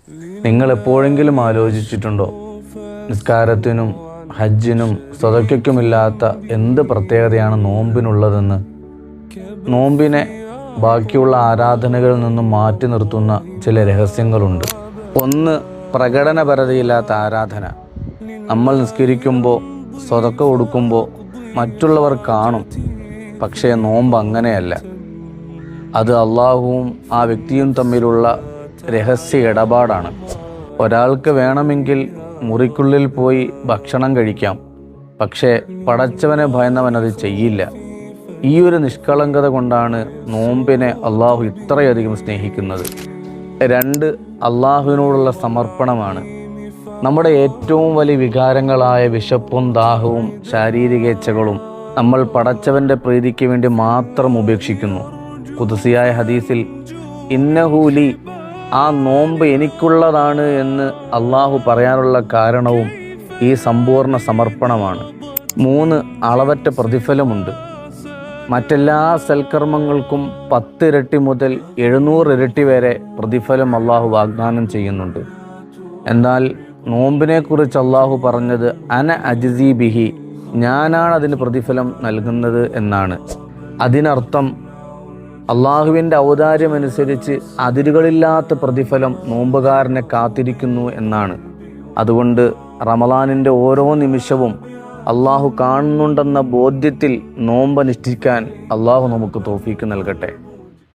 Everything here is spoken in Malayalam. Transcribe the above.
നിങ്ങൾ എപ്പോഴെങ്കിലും ആലോചിച്ചിട്ടുണ്ടോ, നിസ്കാരത്തിനും ഹജ്ജിനും സ്വതക്കയ്ക്കുമില്ലാത്ത എന്ത് പ്രത്യേകതയാണ് നോമ്പിനുള്ളതെന്ന്? നോമ്പിനെ ബാക്കിയുള്ള ആരാധനകളിൽ നിന്നും മാറ്റി നിർത്തുന്ന ചില രഹസ്യങ്ങളുണ്ട്. ഒന്ന്, പ്രകടനപരതയില്ലാത്ത ആരാധന. നമ്മൾ നിസ്കരിക്കുമ്പോൾ, സ്വതക്ക കൊടുക്കുമ്പോൾ മറ്റുള്ളവർ കാണും. പക്ഷേ നോമ്പ് അങ്ങനെയല്ല. അത് അള്ളാഹുവും ആ വ്യക്തിയും തമ്മിലുള്ള രഹസ്യ ഇടപാടാണ്. ഒരാൾക്ക് വേണമെങ്കിൽ മുറിക്കുള്ളിൽ പോയി ഭക്ഷണം കഴിക്കാം, പക്ഷേ പടച്ചവനെ ഭയന്നവൻ അത് ചെയ്യില്ല. ഈ ഒരു നിഷ്കളങ്കത കൊണ്ടാണ് നോമ്പിനെ അള്ളാഹു ഇത്രയധികം സ്നേഹിക്കുന്നത്. രണ്ട്, അള്ളാഹുവിനോടുള്ള സമർപ്പണമാണ്. നമ്മുടെ ഏറ്റവും വലിയ വികാരങ്ങളായ വിശപ്പും ദാഹവും ശാരീരിക ഇച്ഛകളും നമ്മൾ പടച്ചവൻ്റെ പ്രീതിക്ക് വേണ്ടി മാത്രം ഉപേക്ഷിക്കുന്നു. ഖുദ്സിയായ ഹദീസിൽ ഇന്നഹൂലി, ആ നോമ്പ് എനിക്കുള്ളതാണ് എന്ന് അള്ളാഹു പറയാനുള്ള കാരണവും ഈ സമ്പൂർണ്ണ സമർപ്പണമാണ്. മൂന്ന്, അളവറ്റ പ്രതിഫലമുണ്ട്. മറ്റെല്ലാ സൽക്കർമ്മങ്ങൾക്കും 10 ഇരട്ടി മുതൽ 700 ഇരട്ടി വരെ പ്രതിഫലം അള്ളാഹു വാഗ്ദാനം ചെയ്യുന്നുണ്ട്. എന്നാൽ നോമ്പിനെക്കുറിച്ച് അള്ളാഹു പറഞ്ഞത് അന അജ്സി ബിഹി, ഞാനാണ് അതിന് പ്രതിഫലം നൽകുന്നത് എന്നാണ്. അതിനർത്ഥം അള്ളാഹുവിൻ്റെ ഔദാര്യമനുസരിച്ച് അതിരുകളില്ലാത്ത പ്രതിഫലം നോമ്പുകാരനെ കാത്തിരിക്കുന്നു എന്നാണ്. അതുകൊണ്ട് റമളാനിൻ്റെ ഓരോ നിമിഷവും അള്ളാഹു കാണുന്നുണ്ടെന്ന ബോധ്യത്തിൽ നോമ്പ് അനുഷ്ഠിക്കാൻ അള്ളാഹു നമുക്ക് തൗഫീക്ക് നൽകട്ടെ.